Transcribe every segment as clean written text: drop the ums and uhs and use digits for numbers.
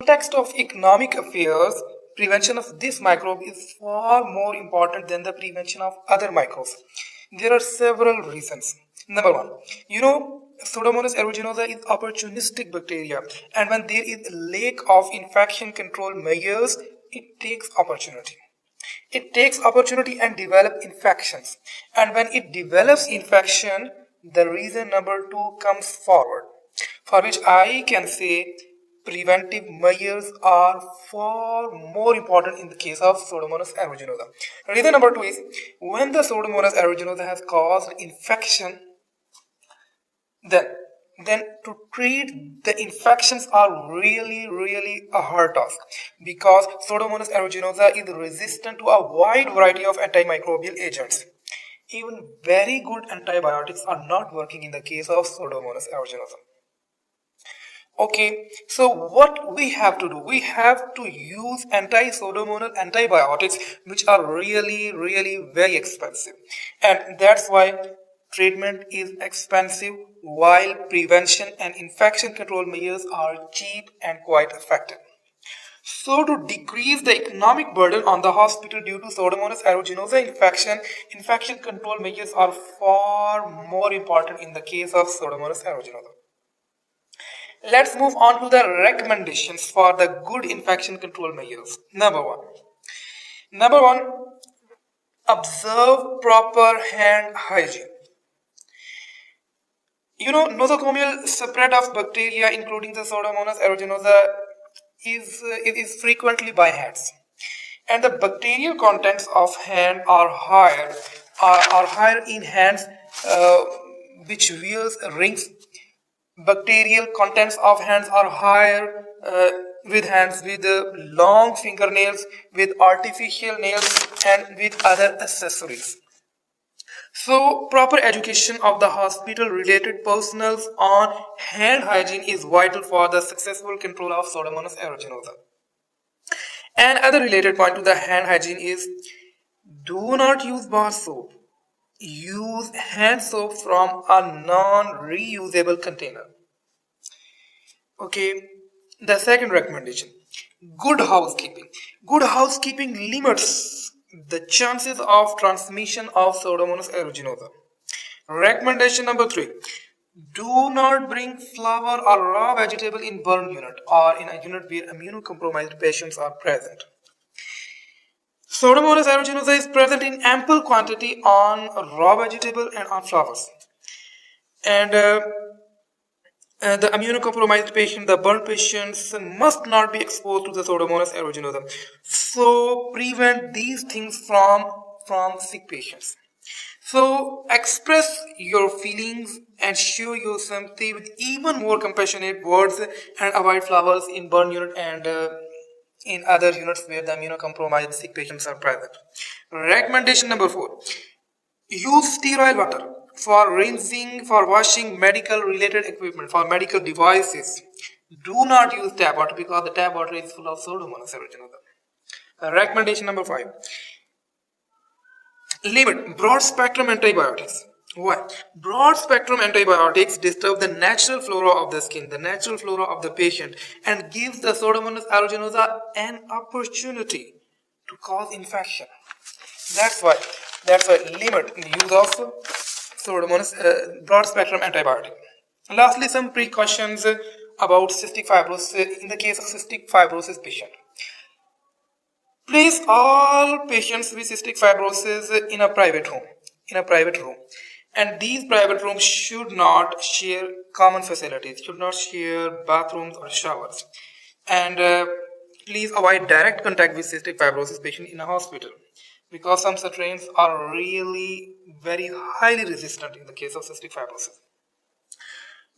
context of economic affairs, prevention of this microbe is far more important than the prevention of other microbes. There are several reasons. Number one, Pseudomonas aeruginosa is opportunistic bacteria, and when there is lack of infection control measures, it takes opportunity. It takes opportunity and develops infections. And when it develops infection, the reason number two comes forward, for which I can say preventive measures are far more important in the case of Pseudomonas aeruginosa. Reason number two is when the Pseudomonas aeruginosa has caused infection, then to treat the infections are really a hard task, because Pseudomonas aeruginosa is resistant to a wide variety of antimicrobial agents. Even very good antibiotics are not working in the case of Pseudomonas aeruginosa. Okay, so what we have to do, we have to use anti-pseudomonal antibiotics, which are really very expensive, and that's why treatment is expensive while prevention and infection control measures are cheap and quite effective. So to decrease the economic burden on the hospital due to Pseudomonas aeruginosa infection control measures are far more important in the case of Pseudomonas aeruginosa. Let's move on to the recommendations for the good infection control measures. Number one, observe proper hand hygiene. Nosocomial spread of bacteria, including the Pseudomonas aeruginosa, is frequently by hands, and the bacterial contents of hand are higher in hands which wears rings. Bacterial contents of hands are higher with hands with long fingernails, with artificial nails, and with other accessories. So, proper education of the hospital related personnel on hand hygiene is vital for the successful control of Pseudomonas aeruginosa. And other related point to the hand hygiene is do not use bar soap. Use hand soap from a non-reusable container. Okay, the second recommendation, good housekeeping. Good housekeeping limits the chances of transmission of Pseudomonas aeruginosa. Recommendation number 3, do not bring flour or raw vegetable in burn unit or in a unit where immunocompromised patients are present. Pseudomonas aeruginosa is present in ample quantity on raw vegetable and on flowers. And the immunocompromised patient, the burn patients must not be exposed to the Pseudomonas aeruginosa. So prevent these things from sick patients. So express your feelings and show your sympathy with even more compassionate words and avoid flowers in burn unit and in other units where the immunocompromised sick patients are present. Recommendation number 4, use sterile water for rinsing, for washing medical related equipment, for medical devices. Do not use tap water because the tap water is full of Pseudomonas aeruginosa. Recommendation number 5, limit broad spectrum antibiotics. Why? Broad spectrum antibiotics disturb the natural flora of the skin, the natural flora of the patient, and gives the Pseudomonas aeruginosa an opportunity to cause infection. That's why limit the use of Pseudomonas broad spectrum antibiotic. Lastly, some precautions about cystic fibrosis in the case of cystic fibrosis patient. Place all patients with cystic fibrosis in a private room, and these private rooms should not share common facilities, should not share bathrooms or showers, and please avoid direct contact with cystic fibrosis patient in a hospital, because some strains are really very highly resistant in the case of cystic fibrosis.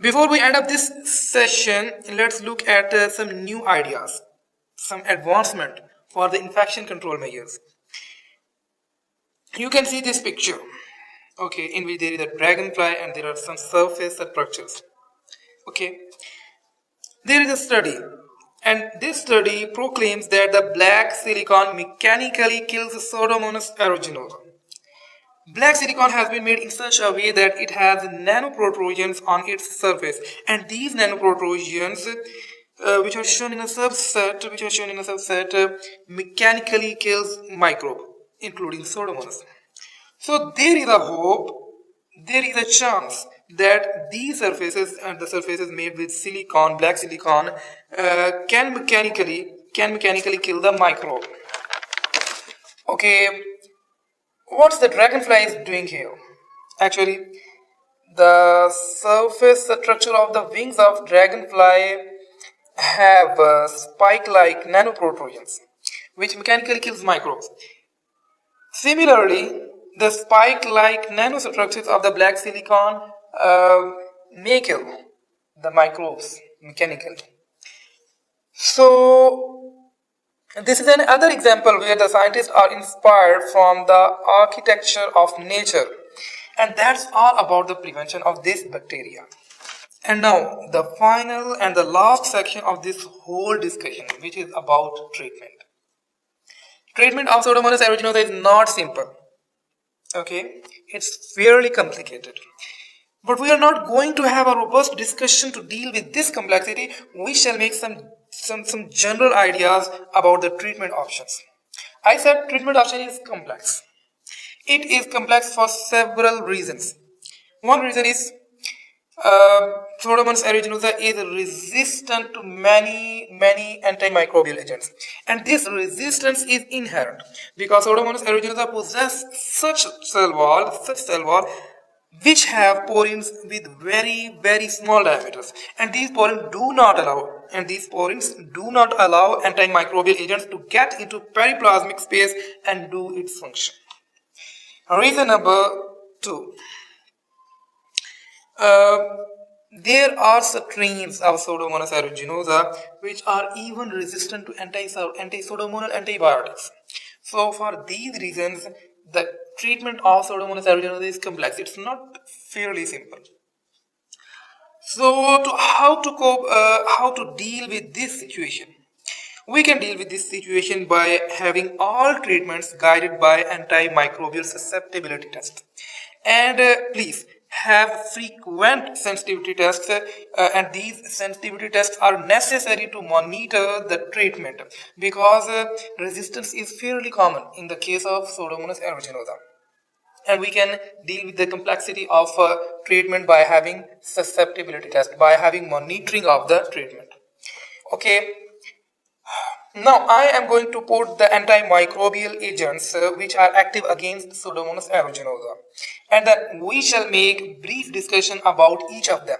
Before we end up this session, let's look at some new ideas, some advancement for the infection control measures. You can see this picture, okay, in which there is a dragonfly and there are some surface structures. Okay, there is a study, and this study proclaims that the black silicon mechanically kills Pseudomonas aeruginosa. Black silicon has been made in such a way that it has nanoprotrusions on its surface, and these nanoprotrusions which are shown in a subset, mechanically kills microbe, including Pseudomonas. So there is a hope, there is a chance that these surfaces and the surfaces made with silicon, black silicon, can mechanically kill the microbe. Okay, what's the dragonfly is doing here? Actually, the surface structure of the wings of dragonfly have spike-like nanoprotrusions, which mechanically kills microbes. Similarly, the spike-like nanostructures of the black silicon may kill the microbes mechanically. So, this is another example where the scientists are inspired from the architecture of nature, and that's all about the prevention of this bacteria. And now, the final and the last section of this whole discussion, which is about treatment. Treatment of Pseudomonas aeruginosa is not simple. Okay, it's fairly complicated. But we are not going to have a robust discussion to deal with this complexity. We shall make some general ideas about the treatment options. I said treatment option is complex. It is complex for several reasons. One reason is Pseudomonas aeruginosa is resistant to many antimicrobial agents, and this resistance is inherent because Pseudomonas aeruginosa possess such cell wall which have porins with very small diameters, and these porins do not allow antimicrobial agents to get into periplasmic space and do its function. Reason number 2. There are strains of Pseudomonas aeruginosa which are even resistant to anti-pseudomonal antibiotics. So for these reasons, the treatment of Pseudomonas aeruginosa is complex. It's not fairly simple. So how to deal with this situation? We can deal with this situation by having all treatments guided by antimicrobial susceptibility tests. And please have frequent sensitivity tests, and these sensitivity tests are necessary to monitor the treatment because resistance is fairly common in the case of Pseudomonas aeruginosa. And we can deal with the complexity of treatment by having susceptibility test, by having monitoring of the treatment. Okay. Now I am going to put the antimicrobial agents which are active against Pseudomonas aeruginosa, and then we shall make brief discussion about each of them.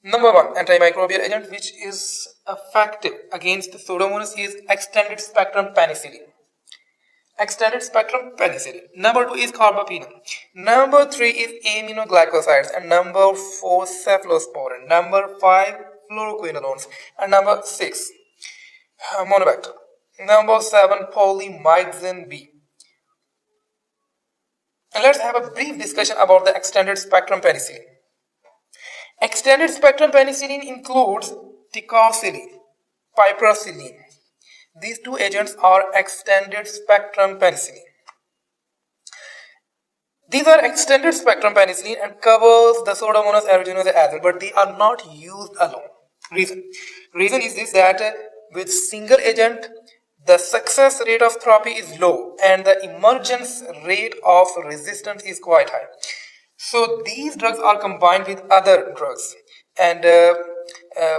Number 1 antimicrobial agent which is effective against Pseudomonas is extended spectrum penicillin. Number 2 is carbapenem. Number 3 is aminoglycosides, and number 4 cephalosporin. Number 5 fluoroquinolones, and number 6 Monobacter. Number 7 polymyxin B. And let's have a brief discussion about the extended spectrum penicillin. Extended spectrum penicillin includes ticarcillin, piperacillin. These two agents are extended spectrum penicillin. These are extended spectrum penicillin and covers the Pseudomonas aeruginosa as well, but they are not used alone. Reason is this, that with single agent, the success rate of therapy is low and the emergence rate of resistance is quite high. So these drugs are combined with other drugs, and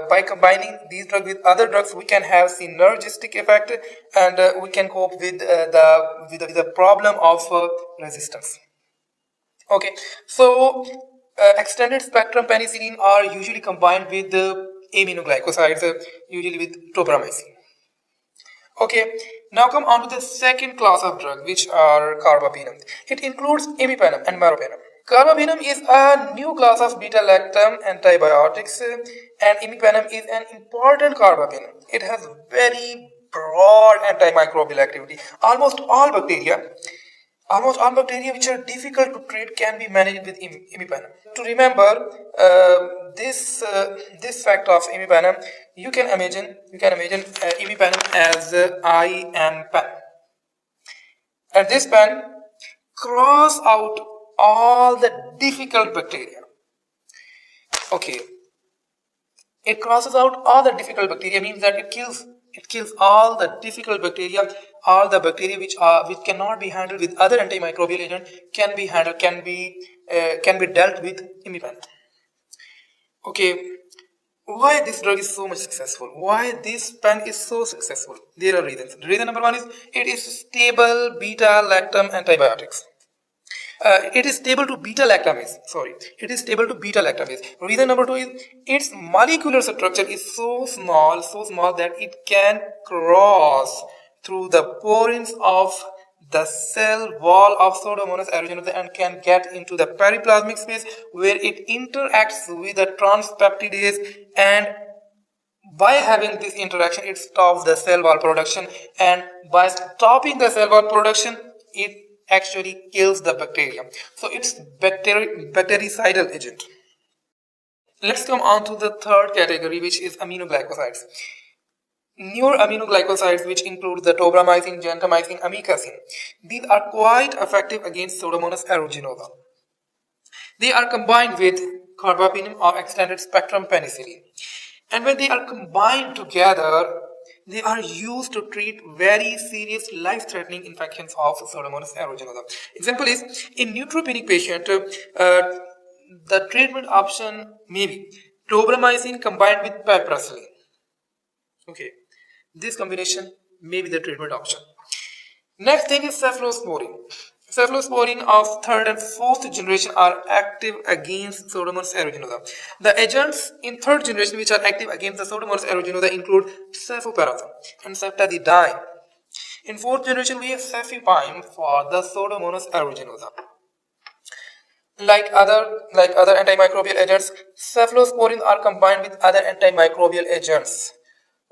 by combining these drugs with other drugs, we can have synergistic effect, and we can cope with the problem of resistance. Okay, so extended spectrum penicillin are usually combined with aminoglycosides, usually with tobramycin. Okay, now come on to the second class of drug, which are carbapenem. It includes imipenem and meropenem. Carbapenem is a new class of beta-lactam antibiotics, and imipenem is an important carbapenem. It has very broad antimicrobial activity. Almost all bacteria which are difficult to treat can be managed with imipenem. To remember this fact of imipenem, you can imagine imipenem as IM pen, and this pen cross out all the difficult bacteria. Okay, It crosses out all the difficult bacteria, means that it kills all the difficult bacteria, all the bacteria which cannot be handled with other antimicrobial agent can be dealt with independently. Okay, why this drug is so much successful? Why this pen is so successful? There are reasons. Reason number one is it is stable beta-lactam antibiotics. It is stable to beta-lactamase. Sorry, it is stable to beta-lactamase. Reason number two is its molecular structure is so small that it can cross through the porins of the cell wall of Pseudomonas aeruginosa and can get into the periplasmic space where it interacts with the transpeptidase, and by having this interaction it stops the cell wall production, and by stopping the cell wall production it actually kills the bacteria. So it's bactericidal agent. Let's come on to the third category, which is aminoglycosides. Newer aminoglycosides, which include the tobramycin, gentamicin, amikacin. These are quite effective against Pseudomonas aeruginosa. They are combined with carbapenem or extended spectrum penicillin. And when they are combined together, they are used to treat very serious life-threatening infections of Pseudomonas aeruginosa. Example is, in neutropenic patient, the treatment option may be tobramycin combined with piperacillin. Okay, this combination may be the treatment option. Next thing is cephalosporin. Cephalosporin of third and fourth generation are active against Pseudomonas aeruginosa. The agents in third generation which are active against the Pseudomonas aeruginosa include cefoperazone and ceftazidime. In fourth generation we have cefepime for the Pseudomonas aeruginosa. Like other antimicrobial agents, cephalosporins are combined with other antimicrobial agents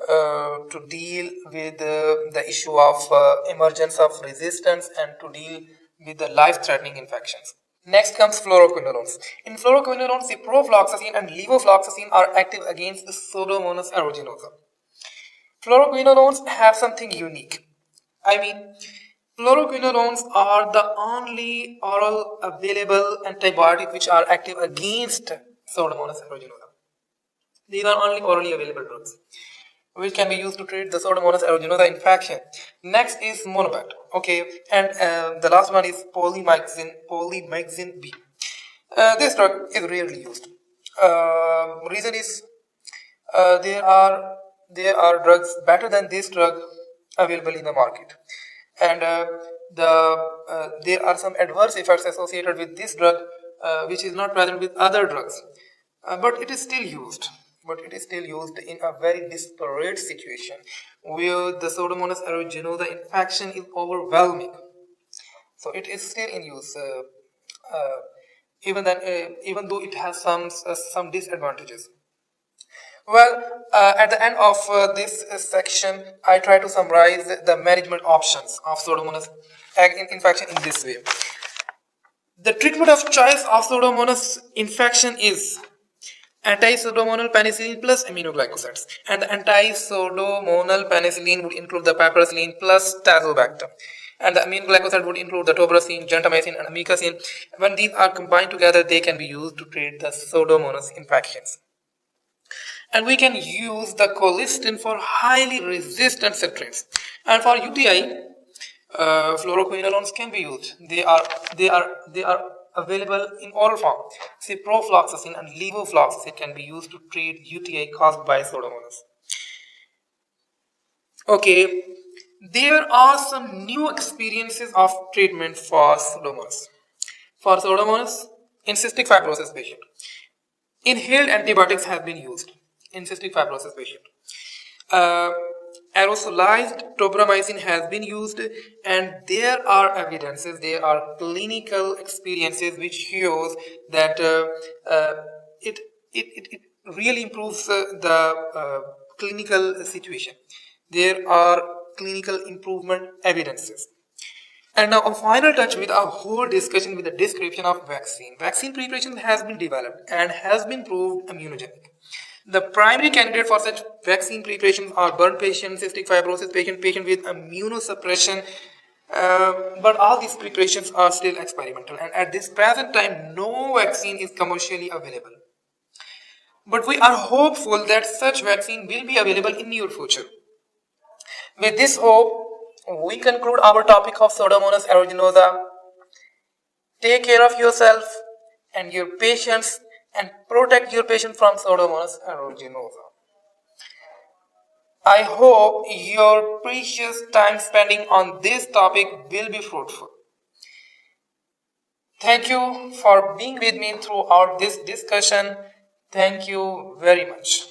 to deal with the issue of emergence of resistance and to deal with the life-threatening infections. Next comes fluoroquinolones. In fluoroquinolones, ciprofloxacin and levofloxacin are active against the Pseudomonas aeruginosa. Fluoroquinolones have something unique. I mean, fluoroquinolones are the only oral available antibiotic which are active against Pseudomonas aeruginosa. These are only orally available drugs which can be used to treat the Pseudomonas aeruginosa infection. Next is Monobactam. Okay, and the last one is polymyxin B. This drug is rarely used. Reason is there are drugs better than this drug available in the market, and there are some adverse effects associated with this drug which is not present with other drugs, but it is still used. In a very desperate situation where the Pseudomonas aeruginosa infection is overwhelming. So it is still in use, even though it has some disadvantages. Well, at the end of this section, I try to summarize the management options of Pseudomonas infection in this way. The treatment of choice of Pseudomonas infection is anti-pseudomonal penicillin plus aminoglycosides, and the anti-pseudomonal penicillin would include the piperacillin plus tazobactam, and the aminoglycoside would include the tobramycin, gentamicin, and amikacin. When these are combined together, they can be used to treat the Pseudomonas infections. And we can use the colistin for highly resistant citrates. And for UTI, fluoroquinolones can be used. They are available in oral form. Ciprofloxacin and levofloxacin can be used to treat UTI caused by Pseudomonas. Okay, there are some new experiences of treatment for Pseudomonas. For Pseudomonas in cystic fibrosis patient, inhaled antibiotics have been used in cystic fibrosis patient. Aerosolized tobramycin has been used, and there are evidences, there are clinical experiences which shows that it really improves the clinical situation. There are clinical improvement evidences. And now a final touch with our whole discussion with the description of vaccine. Vaccine preparation has been developed and has been proved immunogenic. The primary candidate for such vaccine preparations are burn patients, cystic fibrosis patient with immunosuppression, but all these preparations are still experimental, and at this present time no vaccine is commercially available. but we are hopeful that such vaccine will be available in near future. With this hope, we conclude our topic of Pseudomonas aeruginosa. Take care of yourself and your patients and protect your patient from Pseudomonas aeruginosa. I hope your precious time spending on this topic will be fruitful. Thank you for being with me throughout this discussion. Thank you very much.